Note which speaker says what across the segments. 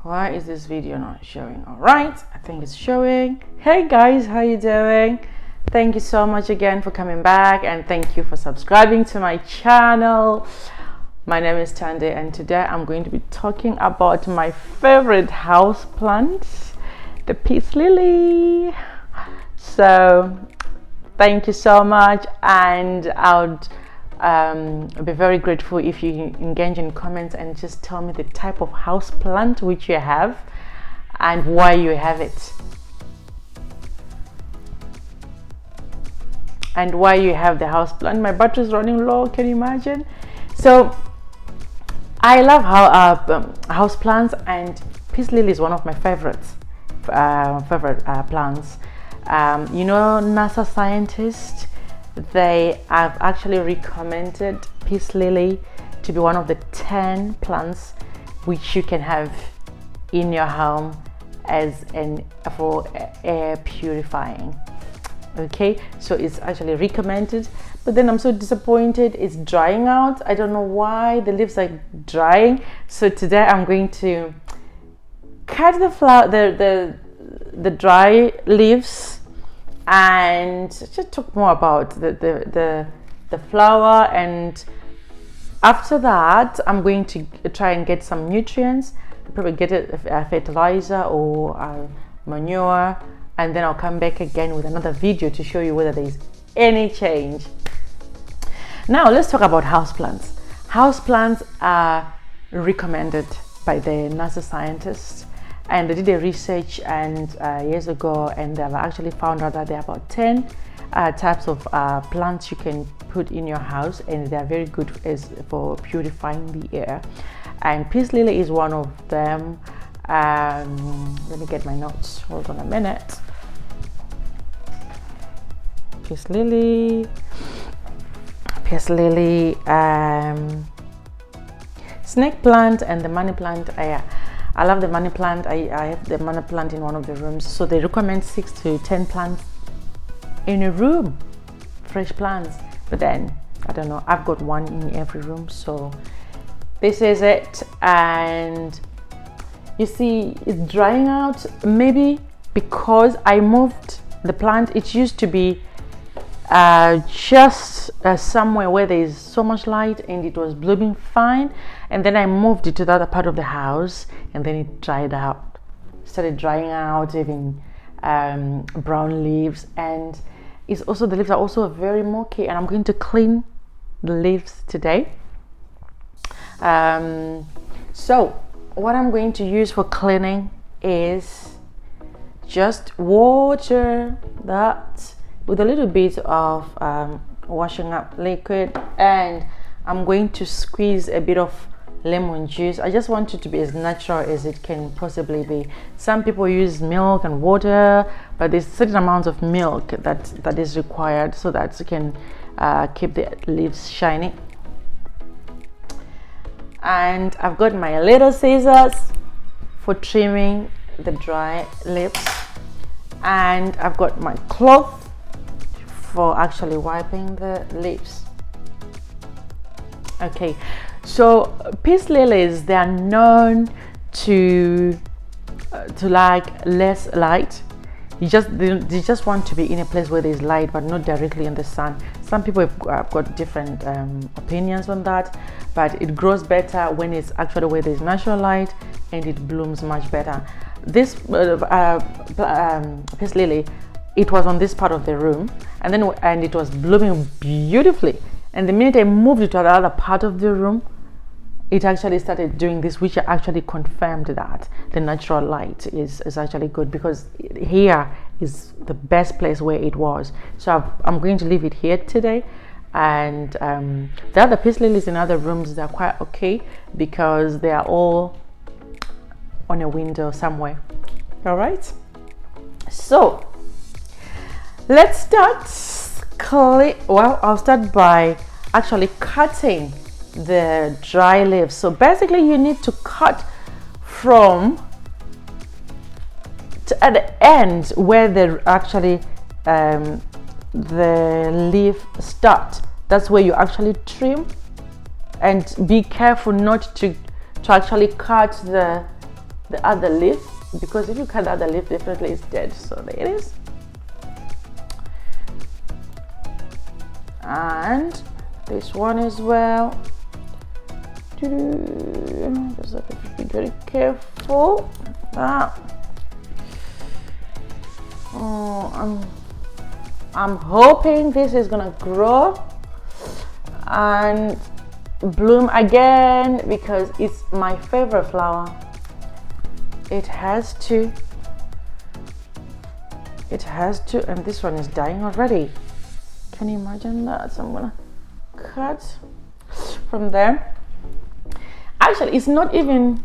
Speaker 1: Why is this video not showing? All right, I think it's showing. Hey guys, how you doing? Thank you so much again for coming back, and thank you for subscribing to my channel. My name is Tande, and today I'm going to be talking about my favorite house plant, the peace lily. So thank you so much, and I'll be very grateful if you engage in comments and just tell me the type of house plant which you have and why you have it, and why you have the house plant. My battery is running low, can you imagine? So I love how house plants, and peace lily is one of my favorites plants. NASA scientists, they have actually recommended peace lily to be one of the 10 plants which you can have in your home for air purifying. Okay, so it's actually recommended, but then I'm so disappointed it's drying out. I don't know why the leaves are drying. So today I'm going to cut the dry leaves and just talk more about the flower, and after that I'm going to try and get some nutrients, probably get a fertilizer or manure, and then I'll come back again with another video to show you whether there is any change. Now let's talk about houseplants. Houseplants are recommended by the NASA scientists, and they did a research years ago, and they've actually found out that there are about 10 types of plants you can put in your house, and they are very good for purifying the air, and peace lily is one of them. Let me get my notes, hold on a minute. Peace lily, snake plant, and the money plant. I love the money plant. I have the money plant in one of the rooms. So they recommend 6 to 10 plants in a room, fresh plants. But then, I don't know, I've got one in every room. So this is it. And you see, it's drying out. Maybe because I moved the plant. It used to be just somewhere where there is so much light and it was blooming fine, and then I moved it to the other part of the house, and then it started drying out, even brown leaves, and the leaves are also very murky, and I'm going to clean the leaves today. So what I'm going to use for cleaning is just water that with a little bit of washing up liquid, and I'm going to squeeze a bit of lemon juice. I just want it to be as natural as it can possibly be. Some people use milk and water, but there's certain amounts of milk that is required so that you can keep the leaves shiny. And I've got my little scissors for trimming the dry leaves, and I've got my cloth for actually wiping the leaves. Okay, so peace lilies, they are known to like less light. They just want to be in a place where there's light, but not directly in the sun. Some people have got different opinions on that, but it grows better when it's actually where there's natural light, and it blooms much better. This peace lily, it was on this part of the room, and it was blooming beautifully, and the minute I moved it to the other part of the room, it actually started doing this, which actually confirmed that the natural light is actually good, because here is the best place where it was. So I'm going to leave it here today, and the other peace lilies in other rooms, they're quite okay because they are all on a window somewhere. All right, so let's start. I'll start by actually cutting the dry leaves. So basically you need to cut at the end where the leaf start. That's where you actually trim, and be careful not to actually cut the the other leaf, because if you cut the other leaf, definitely it's dead. So there it is. And this one as well. Just have to be very careful. I'm hoping this is gonna grow and bloom again, because it's my favorite flower. It has to, and this one is dying already. Can you imagine that? So I'm gonna cut from there. Actually, it's not even,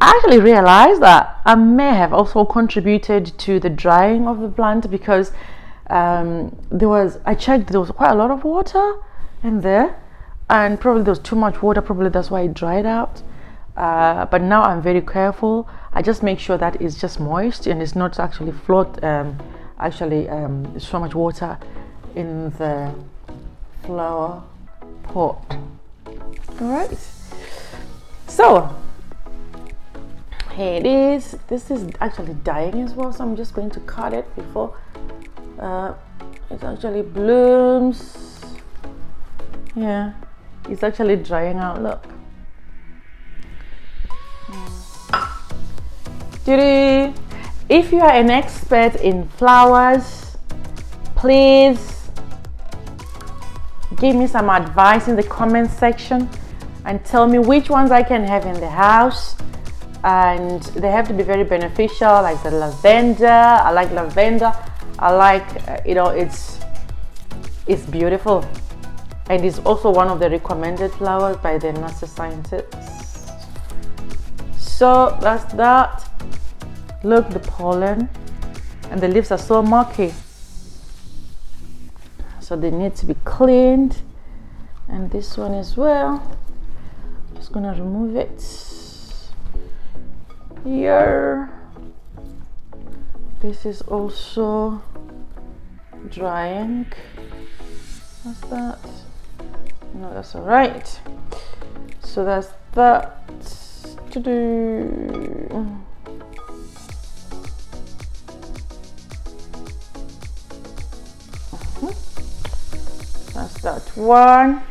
Speaker 1: I actually realized that I may have also contributed to the drying of the plant, because I checked, there was quite a lot of water in there, and probably there was too much water, probably that's why it dried out. But now I'm very careful. I just make sure that it's just moist and it's not actually so much water in the flower pot. All right, so here it is. This is actually dying as well, so I'm just going to cut it before it actually blooms. Yeah, it's actually drying out, look. If you are an expert in flowers, please give me some advice in the comment section and tell me which ones I can have in the house. And they have to be very beneficial, like the lavender. I like lavender. I like, it's beautiful. And it's also one of the recommended flowers by the NASA scientists. So that's that. Look, the pollen, and the leaves are so murky, so they need to be cleaned. And this one as well, just gonna remove it here. This is also drying. What's that? No, that's all right. So that's that to do. That's that one.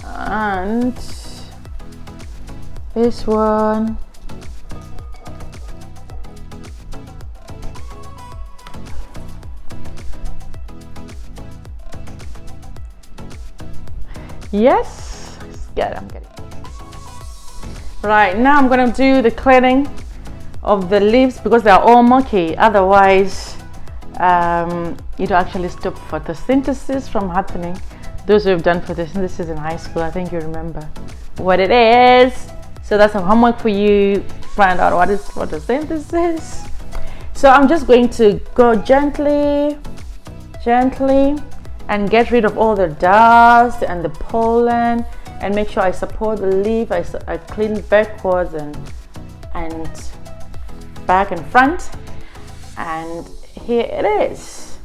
Speaker 1: And this one. Yes, good, I'm getting. Right, now I'm gonna do the cleaning of the leaves because they are all murky. Otherwise, it'll actually stop photosynthesis from happening. Those who have done photosynthesis in high school, I think you remember what it is. So that's some homework for you. Find out what is photosynthesis. So I'm just going to go gently and get rid of all the dust and the pollen, and make sure I support the leaf. I clean backwards and back and front, and here it is.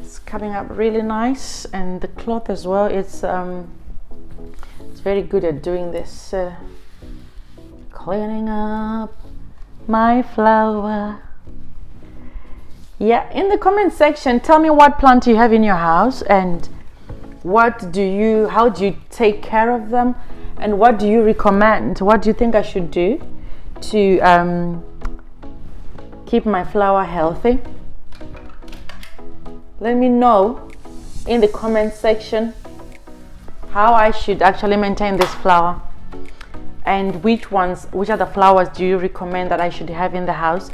Speaker 1: It's coming up really nice, and the cloth as well. It's very good at doing this, cleaning up my flower. Yeah, in the comment section, tell me what plant you have in your house, and how do you take care of them, and what do you recommend? What do you think I should do to keep my flower healthy? Let me know in the comment section how I should actually maintain this flower, and which other flowers do you recommend that I should have in the house.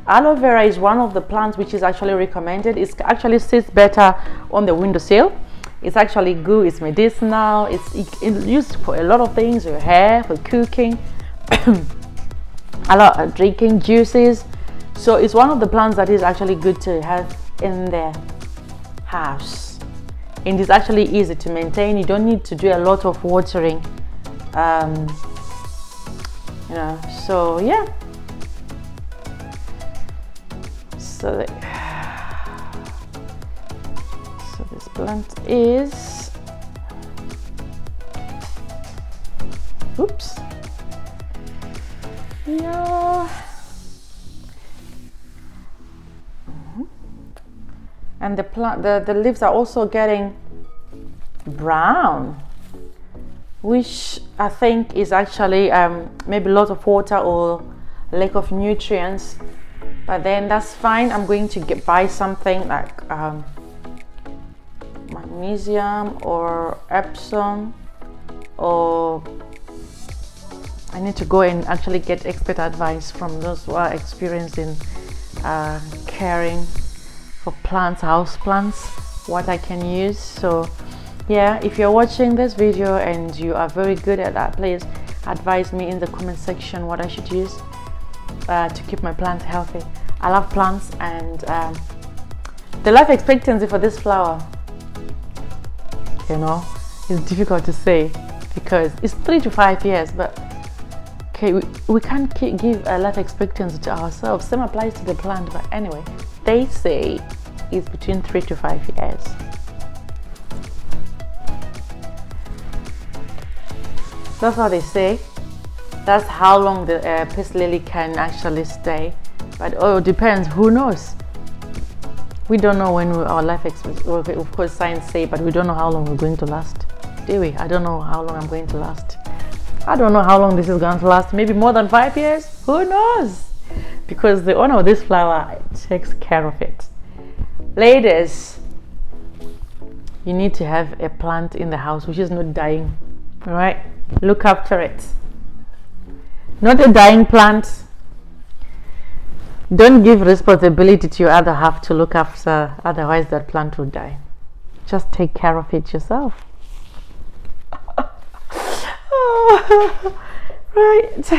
Speaker 1: Aloe vera is one of the plants which is actually recommended. It actually sits better on the windowsill. It's actually good. It's medicinal. It's used for a lot of things, your hair, for cooking, a lot of drinking juices. So it's one of the plants that is actually good to have in the house, and it's actually easy to maintain. You don't need to do a lot of watering, so yeah. So this plant is, oops, Yeah. And the leaves are also getting brown, which I think is actually maybe a lot of water or lack of nutrients, but then that's fine. I'm going to buy something like magnesium or Epsom, or I need to go and actually get expert advice from those who are experienced in caring for plants, house plants, what I can use. So yeah, if you're watching this video and you are very good at that, please advise me in the comment section what I should use to keep my plants healthy. I love plants, and the life expectancy for this flower, you know, is difficult to say because it's 3 to 5 years, but okay, we can't give a life expectancy to ourselves. Same applies to the plant, but anyway, they say it's between 3 to 5 years. That's what they say. That's how long the peace lily can actually stay. But it depends. Who knows? We don't know when our life expectancy. Of course, science say, but we don't know how long we're going to last, do we? I don't know how long I'm going to last. I don't know how long this is going to last. Maybe more than 5 years. Who knows? Because the owner of this flower takes care of it. Ladies, you need to have a plant in the house which is not dying. All right, look after it. Not a dying plant. Don't give responsibility to your other half to look after, otherwise that plant will die. Just take care of it yourself. Oh, right.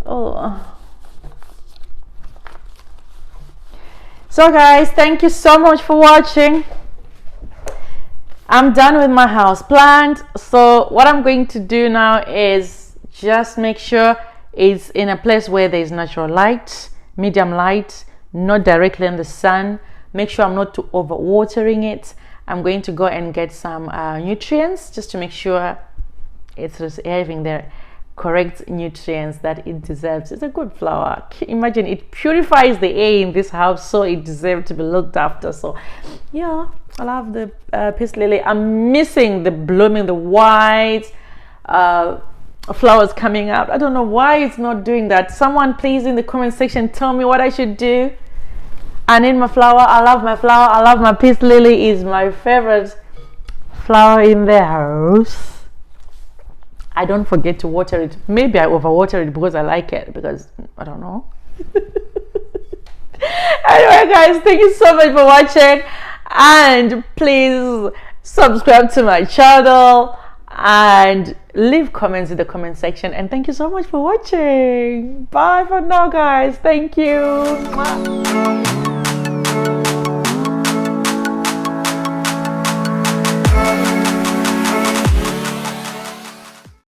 Speaker 1: Oh. So guys, thank you so much for watching. I'm done with my house plant. So what I'm going to do now is just make sure it's in a place where there's natural light, medium light, not directly in the sun. Make sure I'm not too over watering it. I'm going to go and get some nutrients just to make sure it's receiving the correct nutrients that it deserves. It's a good flower. Imagine, it purifies the air in this house, so it deserves to be looked after. So yeah, I love the peace lily. I'm missing the blooming, the white flowers coming out. I don't know why it's not doing that. Someone please in the comment section tell me what I should do. I need my flower. I love my flower. I love my peace lily. Is my favorite flower in the house. I don't forget to water it. Maybe I overwater it because I like it, because I don't know. Anyway guys, thank you so much for watching, and please subscribe to my channel and leave comments in the comment section, and thank you so much for watching. Bye for now guys. Thank you.